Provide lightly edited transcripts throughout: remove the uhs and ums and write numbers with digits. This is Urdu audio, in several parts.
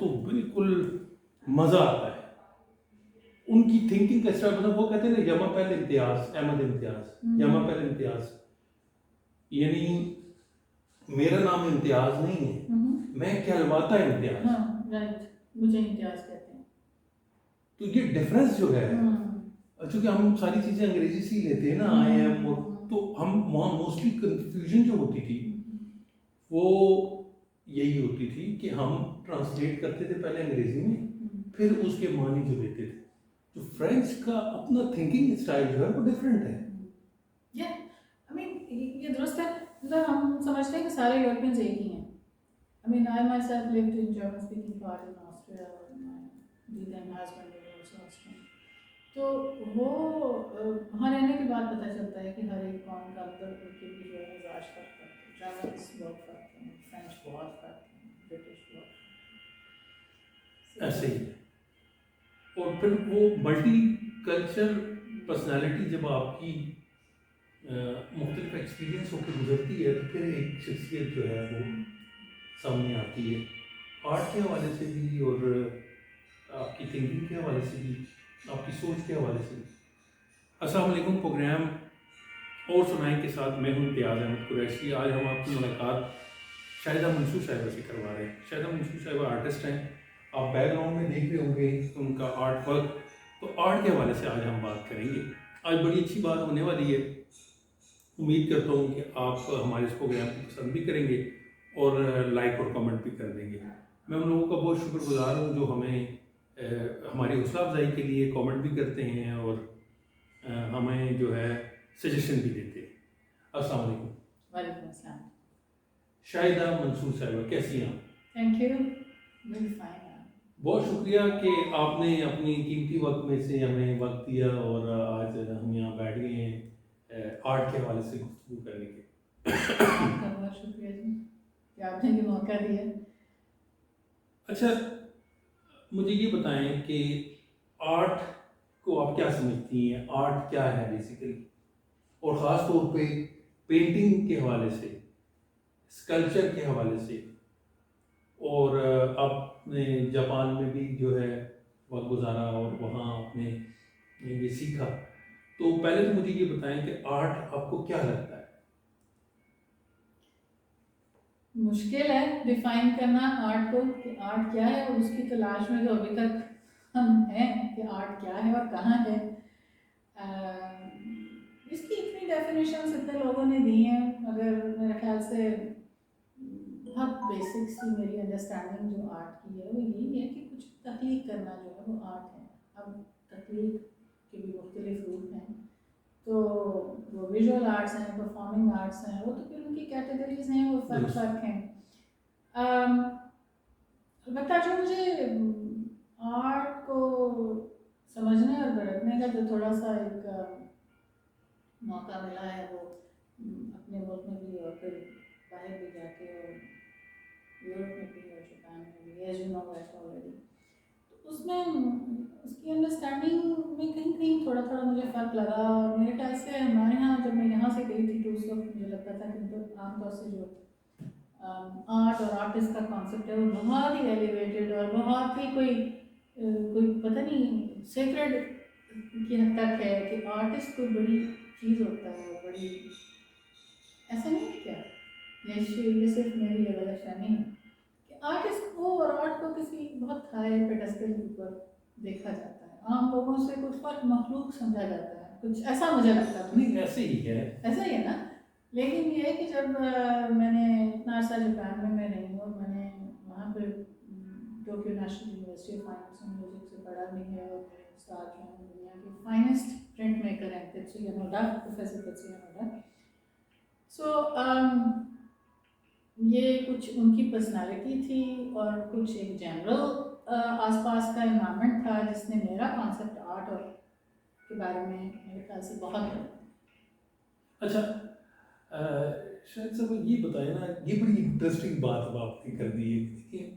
تو بالکل مزہ آتا ہے. ان کی تھنکنگ کا اسٹائل مطلب وہ کہتے ہیں نا یما پہل امتیاز، احمد امتیاز، یما پہل امتیاز، یعنی میرا نام امتیاز نہیں ہے، میں کہلواتا امتیاز. مجھے امتیاز کہتے ہیں. تو یہ ڈفرینس جو ہے، چونکہ ہم ساری چیزیں انگریزی سے ہی لیتے ہیں نا، آئی ایم، تو ہم وہاں موسٹلی کنفیوژن جو ہوتی تھی وہ یہی ہوتی تھی کہ ہم ٹرانسلیٹ کرتے تھے پہلے انگریزی میں، پھر اس کے معنی جو دیتے تھے. جو فرینچ کا اپنا تھنکنگ اسٹائل جو ہے وہ ڈفرینٹ ہے. یہ درست ہے. مطلب ہم سمجھتے ہیں کہ سارے یورپینز ایک ہی ہیں. I mean, I myself lived in German-speaking part in Austria, and my then husband was also Austrian. تو وہ وہاں رہنے کے بعد پتہ چلتا ہے کہ ہر ایک قوم کا اندر ان کے بھی جو ہے مزاج فرق کرتے ہیں. جرمنس بہت فرق ہیں، فرینچ بہت فرق ہیں، برٹش بہت. ایسے ہی ہے. اور پھر وہ ملٹی کلچر پرسنالٹی جب آپ کی مختلف ایکسپیرینس ہو کے گزرتی ہے تو پھر ایک شخصیت جو ہے وہ سامنے آتی ہے، آرٹ کے حوالے سے بھی اور آپ کی تھنکنگ کے حوالے سے بھی، آپ کی سوچ کے حوالے سے بھی. السلام علیکم. پروگرام اور سنائیں کے ساتھ میں ہوں امتیاز احمد قریشی. آج ہم آپ کی ملاقات شاہدہ منصور صاحبہ سے کروا رہے ہیں. شاہدہ منصور صاحبہ آرٹسٹ ہیں. آپ بیک گراؤنڈ میں دیکھ رہے ہوں گے ان کا آرٹ ورک. تو آرٹ کے حوالے سے آج ہم بات کریں گے. آج بڑی اچھی بات ہونے والی ہے. امید کرتا ہوں کہ آپ ہمارے اس پروگرام کو پسند بھی کریں گے اور لائک اور کمنٹ بھی کر دیں گے. میں ان لوگوں کا بہت شکر گزار ہوں جو ہمیں ہماری حوصلہ افزائی کے لیے کامنٹ بھی کرتے ہیں اور ہمیں جو ہے سجیشن بھی دیتے ہیں. السلام علیکم. وعلیکم السلام. شاہدہ منصور صاحبہ کیسی ہیں آپ؟ Thank you. Very fine. بہت شکریہ کہ آپ نے اپنی قیمتی وقت میں سے ہمیں وقت دیا اور آج ہم یہاں بیٹھ گئے ہیں آرٹ کے حوالے سے گفتگو کرنے کے. آپ کا بہت شکریہ جی کہ آپ نے یہ موقع دیا. اچھا مجھے یہ بتائیں کہ آرٹ کو آپ کیا سمجھتی ہیں؟ آرٹ کیا ہے بیسیکلی، اور خاص طور پہ پینٹنگ کے حوالے سے، اسکلپچر کے حوالے سے، اور آپ نے جاپان میں بھی جو ہے وقت گزارا اور وہاں آپ نے یہ سیکھا. تو پہلے تو مجھے یہ بتائیں کہ آرٹ آپ کو کیا لگتا ہے؟ مشکل ہے ڈیفائن کرنا آرٹ کو کہ آرٹ کیا ہے، اور اس کی تلاش میں جو ابھی تک ہم ہیں کہ آرٹ کیا ہے اور کہاں ہے. اس کی اتنی ڈیفینیشنس اتنے لوگوں نے دی ہیں، مگر میرے خیال سے بہت بیسک سی میری انڈرسٹینڈنگ جو آرٹ کی ہے وہ یہی ہے کہ کچھ تخلیق کرنا جو ہے وہ آرٹ ہے. اب تخلیق کے بھی مختلف روپ ہیں، تو وہ ویژول آرٹس ہیں، پرفارمنگ آرٹس ہیں، وہ تو پھر ان کی کیٹیگریز ہیں، وہ فرق ہیں. البتہ جو مجھے آرٹ کو سمجھنے اور پرکھنے کا جو تھوڑا سا ایک موقع ملا ہے وہ اپنے ملک میں بھی اور پھر باہر بھی جا کے، اور یورپ میں بھی اور جاپان میں بھی، as you know that already. تو اس میں اس کی انڈرسٹینڈنگ میں کہیں کہیں تھوڑا تھوڑا مجھے فرق لگا. اور میرے خیال سے ہمارے یہاں جب میں یہاں سے گئی تھی تو اس وقت مجھے لگتا تھا کہ مطلب عام طور سے جو آرٹ اور آرٹسٹ کا کانسیپٹ ہے وہ بہت ہی ایلیویٹڈ اور بہت ہی کوئی پتہ نہیں سیکرڈ کی حد تک ہے کہ آرٹسٹ کوئی بڑی چیز ہوتا ہے، بڑی ایسا نہیں ہے. کیا یہ صرف میری یہ غلط فہمی ہے کہ آرٹسٹ کو اور آرٹ کو کسی بہت ہائی پیڈسٹل کے اوپر دیکھا جاتا ہے، عام لوگوں سے کچھ فرق مخلوق سمجھا جاتا ہے، کچھ ایسا مجھے لگتا ہے. نہیں ایسے ہی ہے، ایسا ہی ہے نا. لیکن یہ ہے کہ جب میں نے اتنا عرصہ جاپان میں رہی ہوں اور میں نے وہاں پہ Tokyo national university of fine and music سے پڑھا بھی ہے، اور میرے استاد جو ہیں دنیا کے فائنسٹ پرنٹ میکر ہیں تتسویا نوڈا، پروفیسر تتسویا نوڈا. سو یہ کچھ ان کی پرسنالٹی تھی اور کچھ ایک جنرل آس پاس کا انوائرمنٹ تھا جس نے میرا کانسیپٹ آرٹ اور کے بارے میں میرے خیال سے بہت. اچھا شاید صاحب یہ بتائیں نا، یہ بڑی انٹرسٹنگ بات اب آپ نے کر دی ہے کہ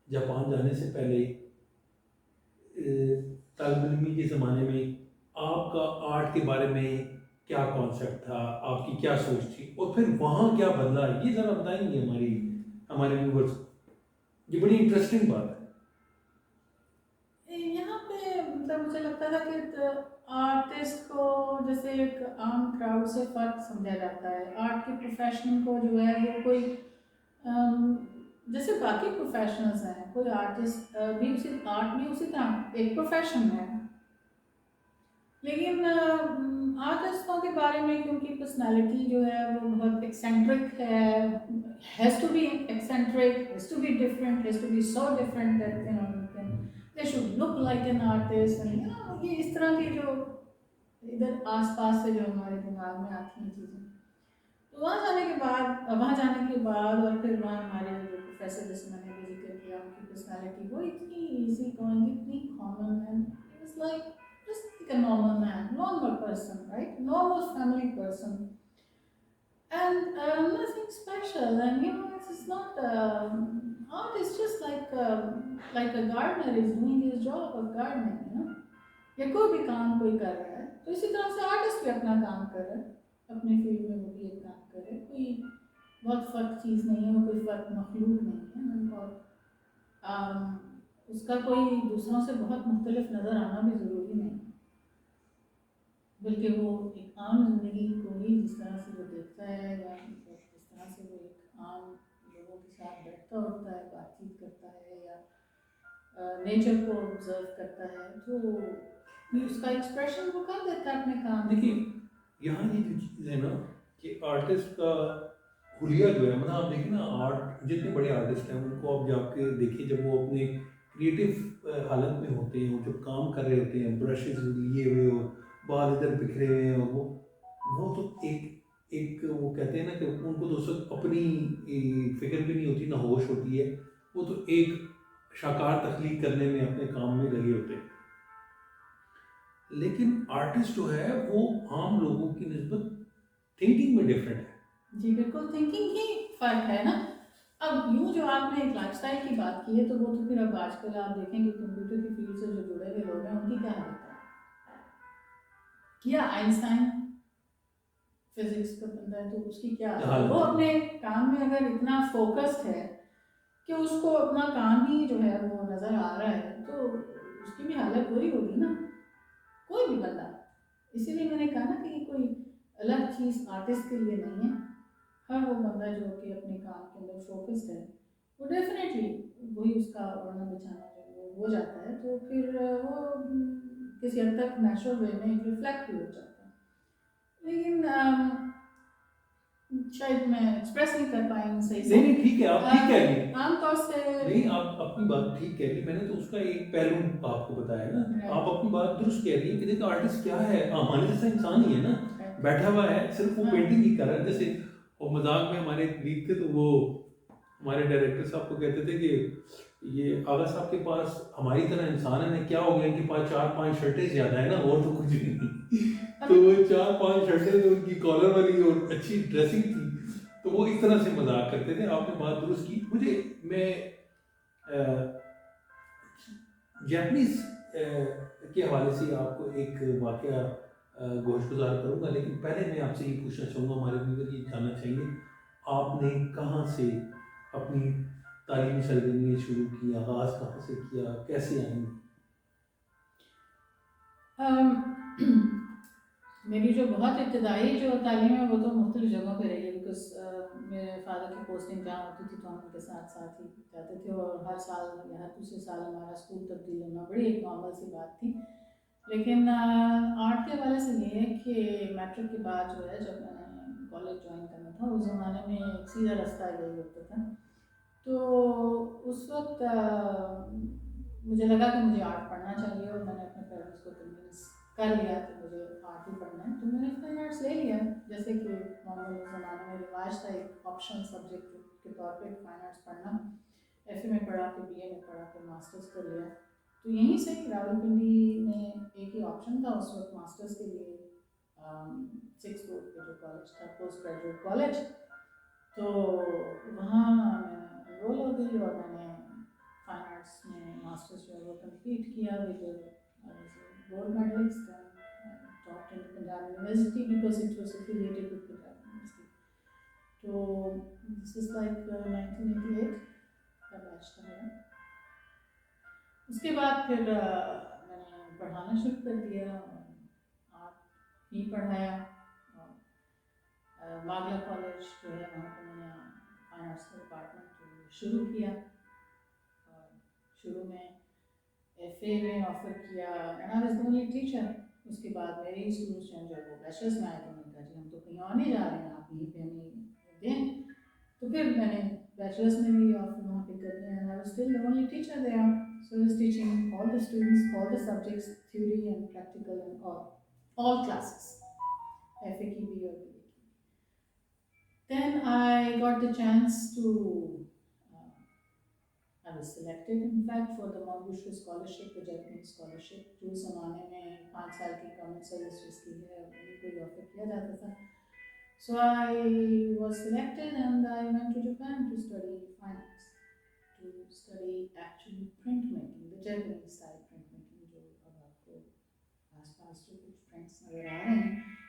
جاپان جانے سے پہلے طالب علمی کے زمانے میں آپ کا آرٹ کے بارے میں کیا کانسیپٹ تھا، آپ کی کیا سوچ تھی، اور پھر وہاں کیا بدلا، یہ ذرا بتائیں گے ہمارے ویورز کو. یہ بڑی انٹرسٹنگ بات ہے. یہاں پہ مطلب مجھے لگتا تھا کہ آرٹسٹ کو جیسے ایک عام کراؤڈ سے فرق سمجھا جاتا ہے. آرٹ کے پروفیشن کو جو ہے وہ کوئی جیسے باقی پروفیشنلز ہیں, کوئی آرٹسٹ بھی اسی آرٹ بھی اسی طرح ایک پروفیشن ہے. لیکن آرٹسٹوں کے بارے میں کیونکہ پرسنالٹی جو ہے وہ بہت ایکسینٹرک ہے, has to be eccentric, has to be different, has to be so different that they should look like an artist, and یہ اس طرح کی جو ادھر آس پاس سے جو ہمارے دماغ میں آتی ہیں چیزیں. تو وہاں جانے کے بعد اور پھر وہاں ہمارے جو پروفیسر جس میں نے بھی ذکر کیا ان کی پرسنالٹی وہ اتنی ایزی گوئنگ, اتنی کامن ہے. It's like just like a normal man, normal person, right? Normal family person. And nothing special, and it's not art is just like a gardener is doing his job of gardening, یا کوئی بھی کام کوئی کر رہا ہے تو اسی طرح سے آرٹسٹ بھی اپنا کام کر رہا ہے, اپنے فیلڈ میں وہ بھی ایک کام کر رہے. کوئی بہت فرق چیز نہیں ہے, وہ کوئی فرق مخلوق نہیں ہے, اور اس کا کوئی دوسروں سے بہت مختلف نظر آنا بھی ضروری نہیں, بلکہ وہ ایک عام زندگی کو ہی جس طرح سے وہ دیکھتا ہے یا جس طرح سے وہ ایک عام لوگوں کے ساتھ بیٹھتا ہوتا ہے, بات چیت کرتا ہے یا نیچر کو آبزرو کرتا ہے, تو اس کا ایکسپریشن وہ کر دیتا ہے اپنے کام. دیکھیے یہاں یہ جو چیز ہے نا کہ آرٹسٹ کا حلیہ جو ہے, مطلب آپ دیکھیں نا آرٹ جتنے بڑے آرٹسٹ ہیں ان کو آپ جا کے دیکھیں جب وہ اپنے کریٹو حالت میں ہوتے ہیں, وہ جب کام کر رہے ہوتے ہیں, برشز لیے ہوئے اور بال ادھر بکھرے ہوئے ہیں, اور وہ تو ایک وہ کہتے ہیں نا کہ ان کو تو اس وقت اپنی فکر بھی نہیں ہوتی, نہ ہوش ہوتی ہے, وہ تو ایک شاکار تخلیق کرنے میں اپنے کام میں لگے ہوتے ہیں. لیکن آرٹسٹ جو ہے وہ عام لوگوں کی نسبت تھنکنگ میں ڈفرینٹ ہے. جی بالکل, تھنکنگ ہی فرق ہے نا. اب یوں جو آپ نے ایک لائف اسٹائل کی بات کی ہے تو وہ تو پھر اب آج کل آپ دیکھیں گے کمپیوٹر کی فیلڈ سے جو جڑے ہوئے لوگ ہیں ان کی کیا حالت ہے. کیا آئنسٹائن فزکس کا بندہ ہے تو اس کی کیا حالت ہے. وہ اپنے کام میں اگر اتنا فوکسڈ ہے کہ اس کو اپنا کام ہی جو ہے وہ نظر آ رہا ہے تو اس کی بھی حالت وہی ہوگی نا, کوئی بھی بندہ. اسی لیے میں نے کہا نا کہ یہ کوئی الگ چیز آرٹسٹ کے لیے نہیں ہے. ہر وہ بندہ جو کہ اپنے کام کے اندر فوکسڈ ہے وہ ڈیفینیٹلی وہی اس کا اڑنا بچھانا جو وہ ہو جاتا ہے, تو پھر وہ کسی حد تک نیچرل وے میں ریفلیکٹ بھی ہو جاتا ہے. لیکن شاید میں ایکسپریس نہیں کر پائی ہوں صحیح سے. نہیں ٹھیک ہے, آپ ٹھیک کہہ رہی ہیں, عام طور سے نہیں آپ اپنی بات ٹھیک کہہ رہی ہیں, میں نے تو اس کا ایک پہلو آپ کو بتایا نا, آپ اپنی بات درست کہہ رہی ہیں کہ دیکھیں آرٹسٹ کیا ہے, ہمارے جیسا انسان ہی ہے نا, بیٹھا ہوا ہے صرف وہ پینٹنگ ہی کر رہا ہے. جیسے اور مذاق میں ہمارے ایک کلیگ تھے تو وہ ہمارے ڈائریکٹر صاحب کو کہتے تھے کہ یہ آغا صاحب کے پاس ہماری طرح انسان ہے, کیا ہو گیا ان کے پاس 4-5 شرٹیں زیادہ ہیں نا, اور تو کچھ نہیں. تو وہ 4-5 شرٹیں تو ان کی کالر والی اور اچھی ڈریسنگ تھی, تو وہ اس طرح سے مذاق کرتے تھے. آپ نے بات درست کی. میں جیپنیز کے حوالے سے آپ کو ایک واقعہ گوش گزار کروں گا, لیکن پہلے میں آپ سے یہ پوچھنا چاہوں گا, ہمارے ویور یہ جاننا چاہیں گے آپ نے کہاں سے اپنی تعلیمی سرگرمیاں شروع کی, آغاز کہاں سے کیا, کیسے آئیں؟ میری جو بہت ابتدائی جو تعلیم ہے وہ تو مختلف جگہوں پہ رہی ہے, بیکاز میرے فادر کی پوسٹنگ جہاں ہوتی تھی تو ہم ان کے ساتھ ساتھ ہی جاتے تھے, اور ہر سال یا ہر دوسرے سال ہمارا اسکول تبدیل ہونا بڑی ایک نارمل سی بات تھی. لیکن آرٹ کے حوالے سے یہ ہے کہ میٹرک کے بعد جو ہے جب میں نے کالج جوائن کرنا تھا اس زمانے میں ایک سیدھا رستہ یہی ہوتا تھا, تو اس وقت مجھے لگا کہ مجھے آرٹ پڑھنا چاہیے, اور میں نے اپنے پیرنٹس کو کنوینس کر لیا کہ مجھے آرٹ ہی پڑھنا ہے, تو میں نے فائن آرٹس لے لیا. جیسے کہ نارمل زمانے میں رواج تھا ایک آپشنل سبجیکٹ کے طور پہ فائن آرٹس پڑھنا. ایف اے میں پڑھا, پھر بی اے میں پڑھا, پھر ماسٹرس کر لیا. تو یہیں سے راولپنڈی میں ایک ہی آپشن تھا اس وقت ماسٹرس کے لیے, 6 روڈ پہ جو کالج تھا پوسٹ گریجویٹ کالج, تو وہاں میں انرول ہو گئی اور میں نے فائن آرٹس میں ماسٹرس جو ہے وہ کمپلیٹ کیا with gold medalist and taught in Punjab University because it was affiliated with Punjab University. So this is like 1988. کا بیچ تھا میرا. اس کے بعد پھر میں نے پڑھانا شروع کر دیا, آرٹ ہی پڑھایا. باغیہ کالج جو ہے وہاں پہ میں نے فائن آرٹس کا ڈپارٹمنٹ شروع کیا. اور شروع میں ایف اے میں آفر کیا, and I was the only teacher. اس کے بعد میرے اسٹوڈنٹس جو وہ بیچلرس میں آئے تو میں نے کہا جی ہم تو کہیں اور نہیں جا رہے ہیں, آپ یہیں پہ ہمیں دیں. تو پھر میں نے بیچلرس میں بھی آفر وہاں پہ کر دیا, and I was still the only teacher there. So I was teaching all the students, all the subjects, theory and practical and all classes, FA ki bhi aur BA ki. Then I got the chance to, I was selected in fact for the Mansoor scholarship, the Japanese scholarship, جو زمانے میں 5 سال کی گورنمنٹ سروس کی ہے انہیں کو آفر کیا جاتا تھا. So I was selected and I went to Japan to study finance, to study actually printmaking, the Japanese style printmaking, جو اب آپ کو آس پاس جو کچھ prints نظر آ رہے ہیں,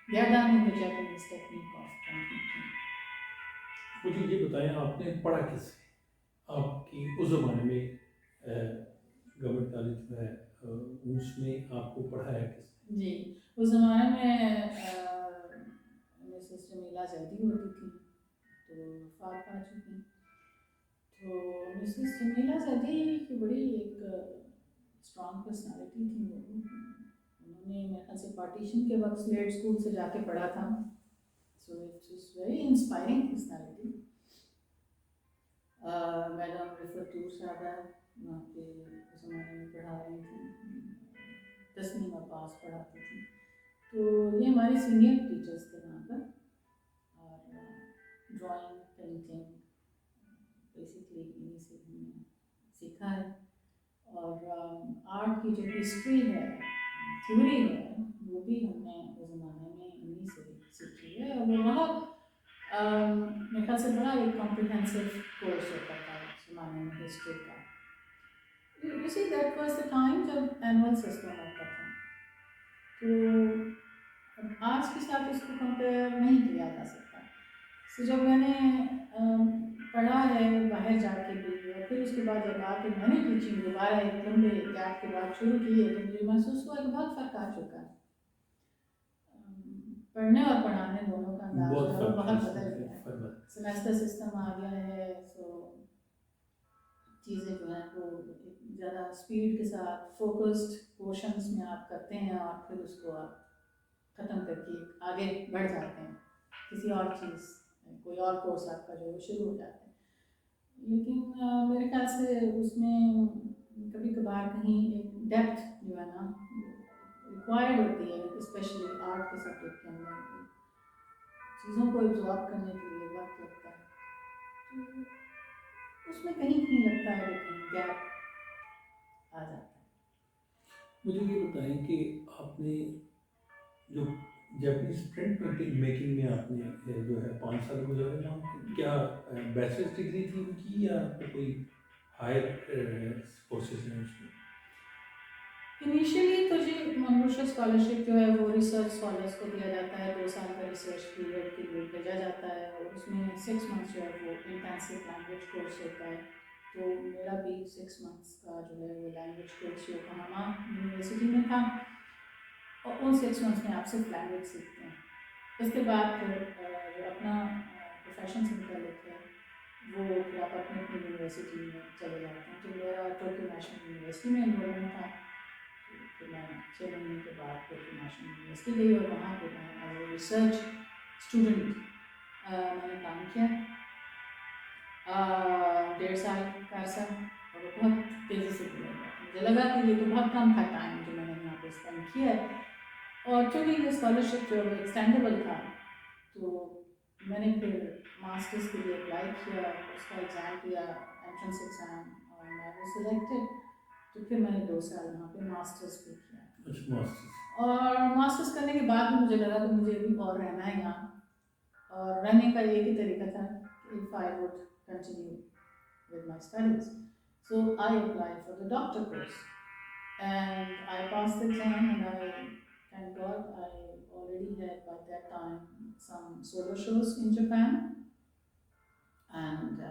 they are done in the Japanese technique of printmaking. مجھے یہ بتائیں آپ نے پڑھا کس سے؟ آپ کی اس زمانے میں گورنمنٹ کالج میں اس میں آپ کو پڑھایا کس نے؟ جی اس زمانے میں مسز جمیلہ زیدی ہوتی تھی, تو وفات پا چکی. تو مسز جمیلہ زیدی کی بڑی ایک اسٹرانگ پرسنالٹی تھی. وہ انہوں نے میرے خیال سے پارٹیشن کے وقت سلیٹ اسکول سے جا کے پڑھا تھا. So it is very inspiring personality. Madam Rifat Shahada وہاں پہ اس زمانے میں پڑھا رہی تھیں, 10ویں پاس پڑھاتی تھیں. تو یہ ہماری سینئر ٹیچرس تھے وہاں پر. اور ڈرائنگ, پینٹنگ بیسکلی انہیں سے ہم نے سیکھا ہے. اور آرٹ کی جو ہسٹری ہے, تھیوری ہے, وہ بھی ہم نے اس زمانے میں انہیں سے سیکھی ہے. اور وہ بہت میرے خیال سے بڑا ایک کمپریہنسو کورس ہوتا تھا اس زمانے میں ہسٹری کا. You see, that was the time جب اینول سسٹم ہوتا تھا. تو آج کے ساتھ اس کو کمپیئر نہیں کیا جا سکتا. سو جب میں نے پڑھا ہے باہر جا کے بھی, اور پھر اس کے بعد جب آ کے میں نے ٹیچنگ دوبارہ ایک لمبے گیپ کے بعد شروع کی ہے, تو مجھے محسوس ہوا کہ بہت فرق آ چکا ہے. پڑھنے اور پڑھانے دونوں کا انداز جو ہے وہ بہت بدل گیا ہے. سیمیسٹر سسٹم آ گیا ہے. سو چیزیں جو ہیں وہ زیادہ اسپیڈ کے ساتھ فوکسڈ پورشنس میں آپ کرتے ہیں, اور پھر اس کو آپ ختم کر کے آگے بڑھ جاتے ہیں کسی اور چیز, کوئی اور کورس آپ کا جو ہے شروع ہو جاتا ہے. لیکن میرے خیال سے اس میں کبھی کبھار کہیں ایک ڈیپتھ جو ہے نا ریکوائرڈ ہوتی ہے, اسپیشلی آرٹ کے سبجیکٹ کے اندر. چیزوں کو ایبزارب کرنے کے لیے وقت لگتا ہے. تو اس میں کہیں لگتا ہے کہ کہیں گیپ آ جاتا ہے. مجھے یہ بتائیں کہ آپ نے جو جیپنیز پرنٹ میکنگ میں آپ نے جو ہے 5 سال گزارے, کیا بیچلرس ڈگری تھی ان کی یا کوئی ہائر کورسز ہیں اس میں؟ انیشیلی تو جی منصور اسکالرشپ جو ہے وہ ریسرچ اسکالرس کو دیا جاتا ہے. 2 سال کا ریسرچ پیریڈ کے لیے بھیجا جاتا ہے, اور اس میں 6 منتھس جو ہے وہ انٹینسو لینگویج کورس ہوتا ہے. تو میرا بھی 6 منتھس کا جو ہے وہ لینگویج کورس یوکوہاما یونیورسٹی میں تھا, اور ان 6 منتھس میں آپ صرف لینگویج سیکھتے ہیں. اس کے بعد پھر جو اپنا پروفیشن سے متعلق ہے وہ پھر آپ اپنی یونیورسٹی میں چلے جاتے ہیں. تو میرا ٹوکیو نیشنل یونیورسٹی میں انرولمنٹ تھا. پھر میں 6 مہینے کے بعد ٹوکیو نیشنل یونیورسٹی گئی, اور وہاں پہ میں ایز اے ریسرچ اسٹوڈنٹ میں نے کام کیا 1.5 سال کا عرصہ, اور وہ بہت تیزی سے گزر گیا. مجھے لگا کہ یہ تو بہت کم تھا ٹائم جو میں نے یہاں پہ اسپینڈ کیا ہے. اور چونکہ یہ اسکالرشپ جو ہے ایکسٹینڈیبل تھا, تو میں نے پھر ماسٹرس کے لیے اپلائی کیا, اس کا ایگزام دیا, انٹرنس ایگزام, اور میں وہ سلیکٹڈ. تو پھر میں نے 2 سال وہاں پہ ماسٹرس بھی کیا. اور ماسٹرس کرنے کے بعد بھی مجھے لگا کہ مجھے ابھی اور رہنا ہے یہاں, اور رہنے کا ایک ہی طریقہ تھا کہ if I would continue with my studies. So I applied for the doctor course and I passed the exam, and I thank God I already had by that time some solo shows in Japan, and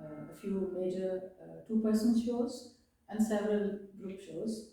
a few major two-person shows and several group shows,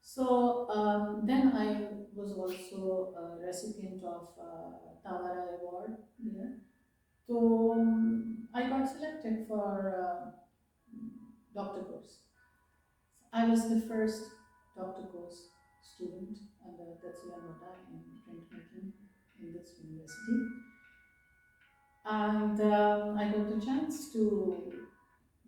So then I was also a recipient of Tawara Award there. So I got selected for doctor course. I was the first doctor course student under Tetsuya Noda in printmaking in this university. And I got the chance to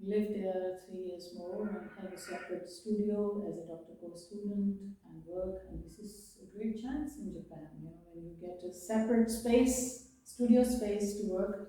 live there 3 years more and have a separate studio as a doctor course student and work. And this is a great chance in Japan, you know, when you get a separate space, studio space to work.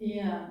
Yeah.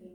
3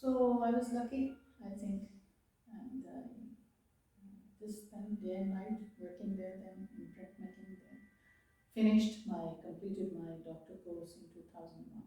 So I was lucky, I think, and just spent day and night working there, then in printmaking there. Completed my doctor course in 2001.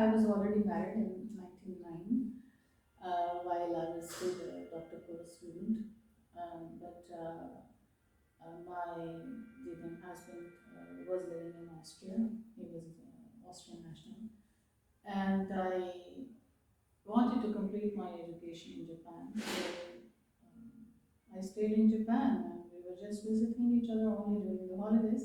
I was already married in 1999 while I was still a doctor course student, but my husband was living in Austria. He was Austrian national, and I wanted to complete my education in Japan. So I stayed in Japan and we were just visiting each other only during the holidays.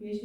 PhD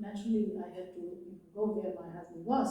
naturally I had to go where my husband was.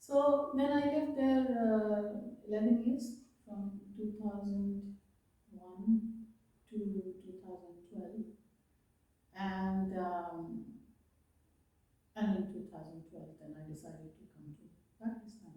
So then I lived there 11 years from 2001 to 2012, and in 2012 then I decided to come to Pakistan.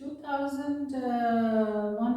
2001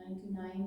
99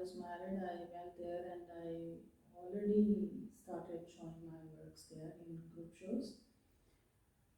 was married I went there and I already started showing my works there in group shows.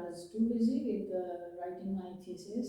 was too busy with writing my thesis,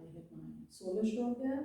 I had my solo show there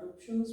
group shows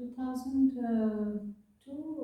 2002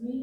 3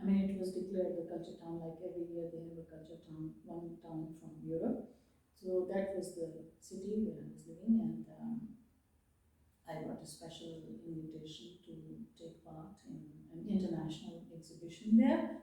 And I mean it was declared the culture town, like every year they have a culture town, one town from Europe. So that was the city where I was living, and I got a special invitation to take part in an international exhibition there,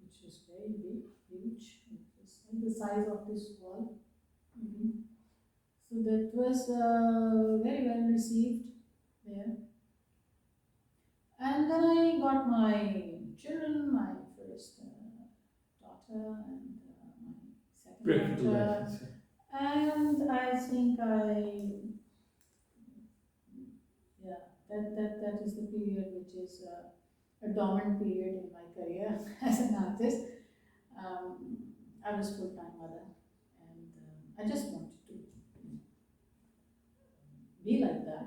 which was very big, huge, it was like the size of this wall maybe. So that was very well received there. And then I got my children, my first daughter and my second daughter. And I think that is the period which is a dormant period in my career as an artist. I was full-time mother, and I just wanted to be like that.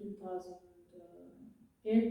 2008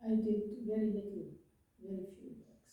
I did very little, very few works.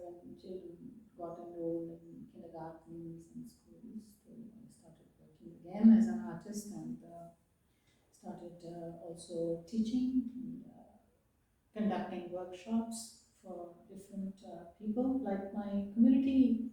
when children got enrolled in kindergartens and schools, so I started working again as an artist and started also teaching. And conducting workshops for different people. Like my community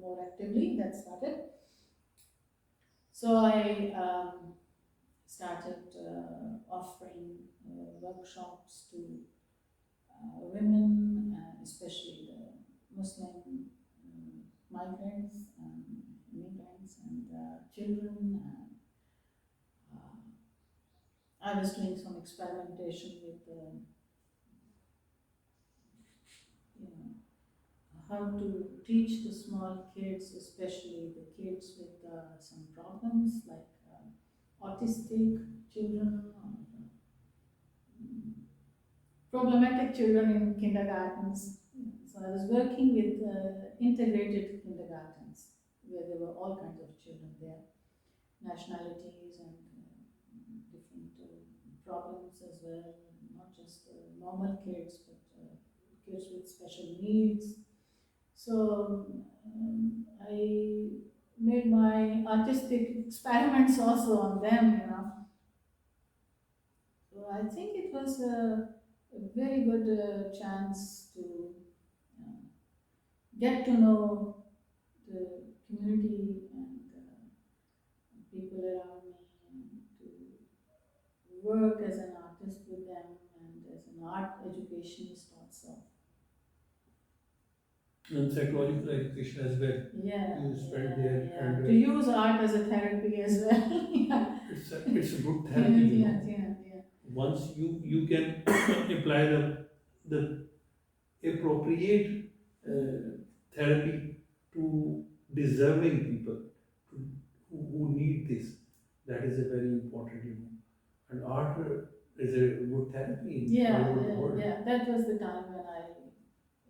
more actively that started. So I started offering workshops to women, especially the Muslim migrants and immigrants and children. I was doing some experimentation with how to teach the small kids, especially the kids with some problems like autistic children or problematic children in kindergartens. So I was working with integrated kindergartens where there were all kinds of children there, nationalities and different problems as well, not just normal kids but kids with special needs. So I made my artistic experiments also on them, So I think it was a very good chance to get to know the community and people around me, and to work as an artist with them and as an art educationist also. And psychological education as well. Yeah, You spent there. yeah. And To use art as a therapy as well. it's a good therapy. Yeah. Once you can apply the appropriate therapy to deserving people who need this, that is a very important, And art is a good therapy in all over the world. Yeah. That was the time when I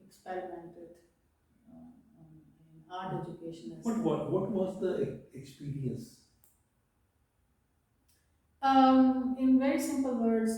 experimented in art education. What was the experience? In very simple words,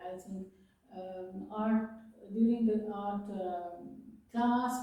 I think art during the art class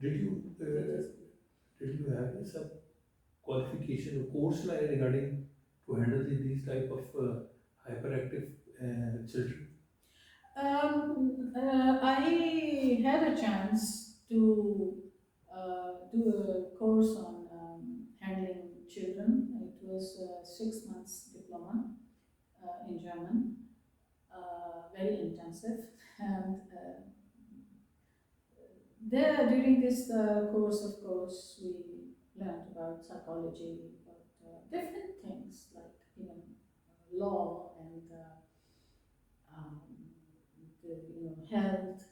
Did you have some qualification or course regarding to handle these type of hyperactive children? I had a chance to do a course on handling children. It was a 6 months diploma in German, very intensive. And there, during this course, of course, we learned about psychology, about different things like law and health,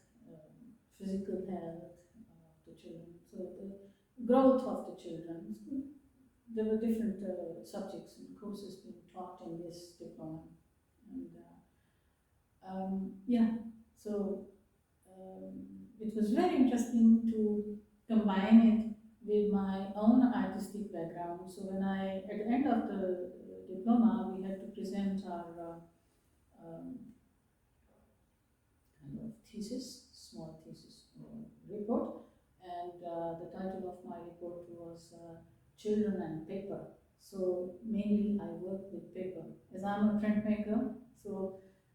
physical health of the children. So the growth of the children. There were different subjects and courses being taught in this diploma, and so it was very interesting to combine it with my own artistic background. So when at the end of the diploma, we had to present our kind of thesis, small thesis report, and the title of my report was Children and Paper. So mainly I work with paper, as I'm a printmaker. So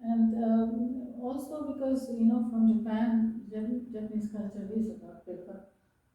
And also because from Japan, Japanese culture is about paper.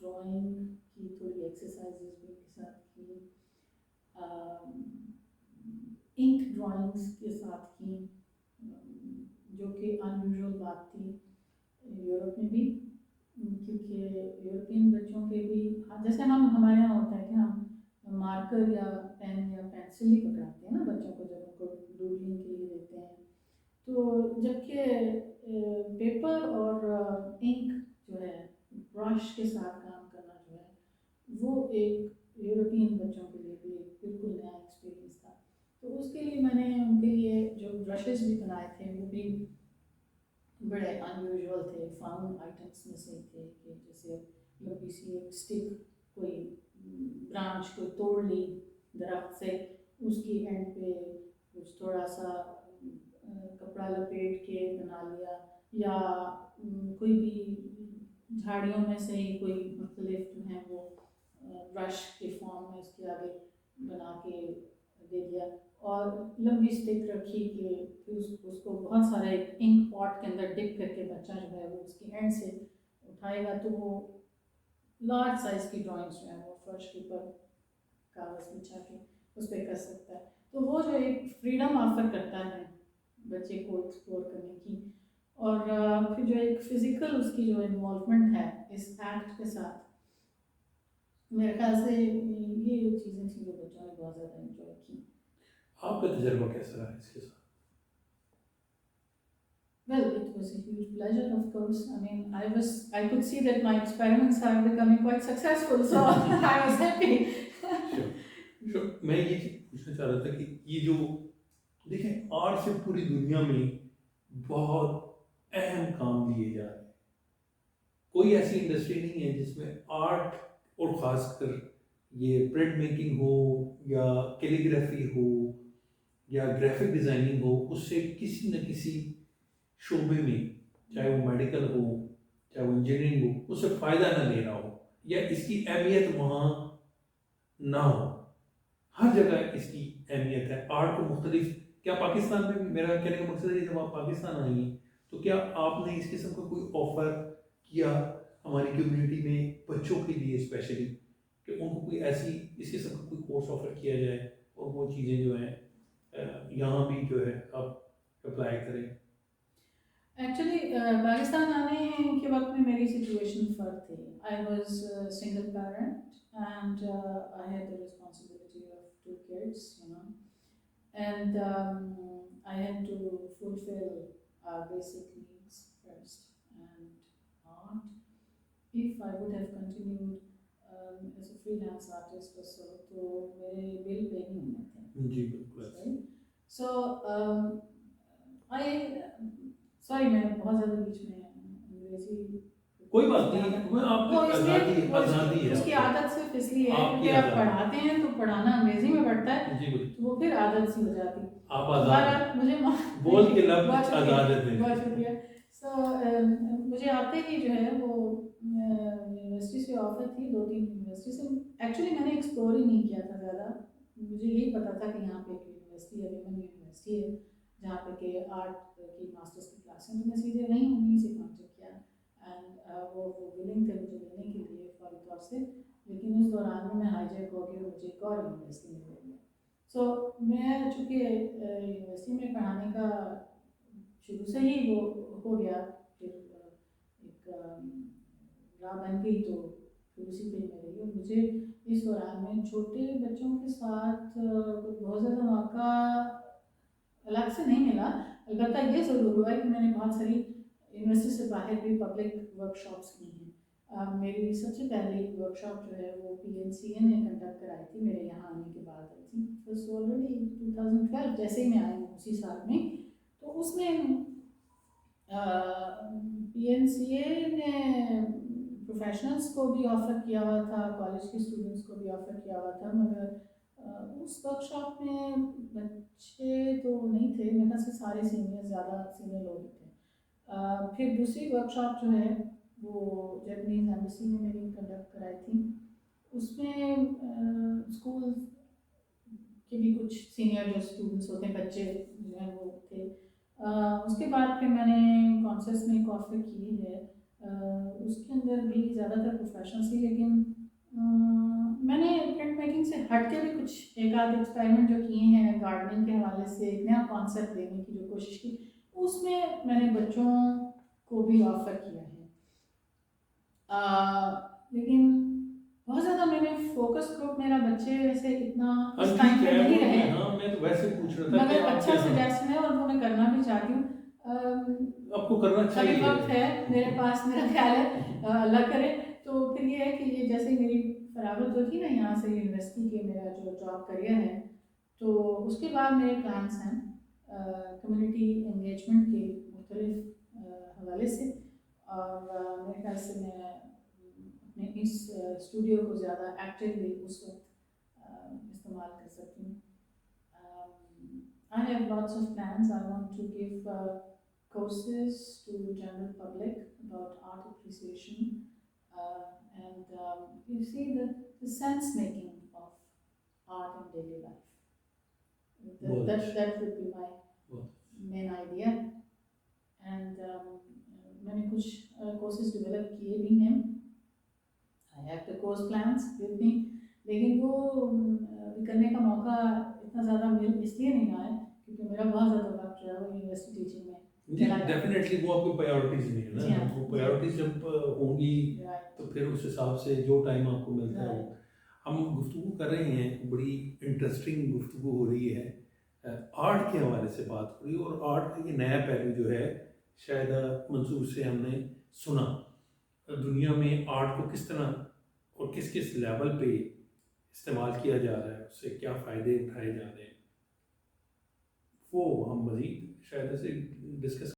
Drawing کی تھوڑی ایکسرسائزز بھی ان کے ساتھ کی، انک ڈرائنگس کے ساتھ کی، جو کہ ان یوزول بات تھی یورپ میں بھی، کیونکہ یورپین بچوں کے بھی جیسے ہمارے یہاں ہوتا ہے کہ ہم مارکر یا پین یا پینسل ہی پکڑاتے ہیں نا بچوں کو جب ان کو ڈوڈلنگ کے لیے دیتے ہیں، تو جبکہ پیپر اور انک جو ہے برش کے ساتھ کام کرنا جو ہے وہ ایک یورپین بچوں کے لیے بھی ایک بالکل نیا ایکسپیرینس تھا. تو اس کے لیے میں نے ان کے لیے جو برشز بھی بنائے تھے وہ بھی بڑے ان یوزول تھے، فاؤنڈ آئٹمس میں سے تھے، کہ جیسے لمبی سی ایک اسٹک، کوئی برانچ کوئی توڑ لی درخت سے، اس کی اینڈ پہ کچھ تھوڑا سا کپڑا لپیٹ کے بنا لیا، یا کوئی بھی جھاڑیوں میں سے ہی کوئی مختلف جو ہیں وہ برش کے فارم میں اس کے آگے بنا کے دے دیا، اور لمبی اسٹک رکھی کہ پھر اس کو بہت سارے انک پاٹ کے اندر ڈپ کر کے بچہ جو ہے وہ اس کی اینڈ سے اٹھائے گا تو وہ لارج سائز کی ڈرائنگس جو ہیں وہ فرش کے اوپر کاغذ بچھا کے اس پہ کر سکتا ہے. تو وہ جو ایک فریڈم آفر کرتا ہے بچے کو ایکسپلور کرنے کی، اور پھر جو ایک فزیکل اس کی جو انوالومنٹ ہے اس ایکٹ کے ساتھ، میرے خیال سے یہ چیزیں تھیں جو بچوں نے بہت زیادہ انجوائے کی. آپ کا تجربہ کیسا رہا اس کے ساتھ؟ Well, it was a huge pleasure, of course. I mean, I could see that my experiments are becoming quite successful, so I was happy. Sure. میں یہ پوچھنا چاہ رہا تھا کہ یہ جو دیکھیں آرٹ سے پوری دنیا میں بہت اہم کام لیے جا رہے ہیں، کوئی ایسی انڈسٹری نہیں ہے جس میں آرٹ اور خاص کر یہ پرنٹ میکنگ ہو یا کیلیگرافی ہو یا گرافک ڈیزائننگ ہو، اس سے کسی نہ کسی شعبے میں، چاہے وہ میڈیکل ہو چاہے وہ انجینئرنگ ہو، اس سے فائدہ نہ لے رہا ہو یا اس کی اہمیت وہاں نہ ہو. ہر جگہ اس کی اہمیت ہے. آرٹ کو مختلف، کیا پاکستان میں بھی، میرا کہنے کا مقصد ہے جب آپ پاکستان آئی ہیں تو کیا آپ نے اس قسم کا کوئی آفر کیا ہماری کمیونٹی میں بچوں کے لیے اسپیشلی، کہ ان کو کوئی ایسی اس قسم کا کوئی کورس آفر کیا جائے اور وہ چیزیں جو ہیں یہاں بھی جو ہے آپ اپلائی کریں؟ ایکچولی پاکستان آنے کے وقت میں میری سچویشن فرق تھی. I was single parent and I had the responsibility of 2 kids, you know, and I had to fulfill our basic needs first, and art, if I would have continued as a freelance artist or so, تو میرے بل پے نہیں ہونے تھے. جی بالکل. So سوری میں بہت زیادہ بیچ میں انگریزی، کوئی بات نہیں، میں آپ کی آزادی ہے، اس کی عادت صرف اس لیے ہے کہ آپ پڑھاتے ہیں تو پڑھانا انگریزی میں پڑتا ہے، وہ پھر عادت سی ہو جاتی. آپ آزاد مجھے بول کے لفظ آزاد ہے. بہت شکریہ. سو مجھے آتے ہی جو ہے وہ یونیورسٹی سے آفر تھی، 2-3 یونیورسٹی سے. ایکچولی میں نے ایکسپلور ہی نہیں کیا تھا زیادہ، مجھے یہی پتا تھا کہ یہاں پہ ایک یونیورسٹی ہے، ویمن یونیورسٹی ہے جہاں پہ کہ آرٹ کی ماسٹرس کی کلاس ہیں. تو میں سیدھے وہیں سے کانٹیکٹ کیا، اینڈ وہ ولنگ تھے مجھے لینے کے لیے فوری طور سے، لیکن اس دوران میں ہائی جیک ہو کے مجھے ایک اور یونیورسٹی میں لے لیا. سو میں چونکہ یونیورسٹی میں پڑھانے کا شروع سے ہی وہ ہو گیا، پھر ایک راہ بن گئی تو پھر اسی پہ میں رہی. اور مجھے اس دوران میں چھوٹے بچوں کے ساتھ بہت زیادہ موقع الگ سے نہیں ملا. البتہ یہ ضرور ہوا ہے کہ میں نے بہت ساری یونیورسٹی سے باہر بھی پبلک ورک شاپس کی ہیں. میری سب سے پہلی ورک شاپ جو ہے وہ PNCA نے کنڈکٹ کرائی تھی، میرے یہاں آنے کے بعد آئی تھی. فرسٹ آلریڈی 2012 جیسے ہی میں آئی ہوں اسی سال میں. تو اس میں PNCA نے پروفیشنلس کو بھی آفر کیا ہوا تھا، کالج کے اسٹوڈنٹس کو بھی آفر کیا ہوا تھا، مگر اس ورک شاپ میں بچے تو نہیں تھے، میرے خیال سے سارے زیادہ سینئر لوگ تھے. پھر دوسری ورک شاپ جو ہے وہ جیپنیز ایمبیسی نے میری کنڈکٹ کرائی تھی. اس میں اسکول کے بھی کچھ سینئر جو اسٹوڈنٹس ہوتے ہیں، بچے جو ہیں وہ تھے. اس کے بعد پھر میں نے کانسرس میں ایک آفر کی ہے اس کے اندر بھی زیادہ تر پروفیشنل تھی، لیکن میں نے پرنٹ میکنگ سے ہٹ کے بھی کچھ ایک آدھ ایکسپیریمنٹ جو کیے ہیں گارڈننگ کے حوالے سے، ایک نیا کانسیپٹ دینے کی جو کوشش کی، اس میں نے بچوں کو بھی آفر کیا ہے. لیکن بہت زیادہ میں نے فوکس گروپ، میرا بچے ویسے اتنا اس ٹائم پہ نہیں رہے، میں تو ویسے پوچھ رہا تھا مگر اچھا سجیشن ہے اور وہ میں کرنا بھی چاہتی ہوں. آپ کو کرنا چاہیے، ابھی وقت ہے میرے پاس، میرا خیال ہے اللہ کرے. تو پھر یہ ہے کہ یہ جیسے میری فراغت ہوتی نا یہاں سے یونیورسٹی کے، میرا جو جاب کریئر ہے، تو اس کے بعد میرے پلانس ہیں کمیونٹی انگیجمنٹ کے مختلف حوالے سے، اور میرے خیال سے میں اپنے اس اسٹوڈیو کو زیادہ ایکٹیولی اس وقت استعمال کر سکتی ہوں. I have lots of plans. I want to give courses to general public about art appreciation and you see the sense making of art in daily life. That would be my main idea. And میں نے کچھ courses develop کیے بھی ہیں. I have the course plans with me. لیکن وہ کرنے کا موقع اتنا زیادہ اس لیے نہیں آیا کیونکہ میرا بہت زیادہ وقت جو ہے وہ یونیورسٹی ٹیچنگ میں. ڈیفینیٹلی وہ آپ کی پرائیورٹیز میں ہے نا، وہ پرائیورٹیز جب ہوں گی تو پھر اس حساب سے جو ٹائم آپ کو ملتا ہے. ہم گفتگو کر رہے ہیں، بڑی انٹرسٹنگ گفتگو ہو رہی ہے، آرٹ کے حوالے سے بات ہو رہی ہے، اور آرٹ کا یہ نیا پہلو جو ہے شاہدہ منصور سے ہم نے سنا. دنیا میں آرٹ کو کس طرح اور کس کس لیول پہ استعمال کیا جا رہا ہے، اس سے کیا فائدے اٹھائے جا رہے ہیں، وہ ہم مزید شاید سے ڈسکس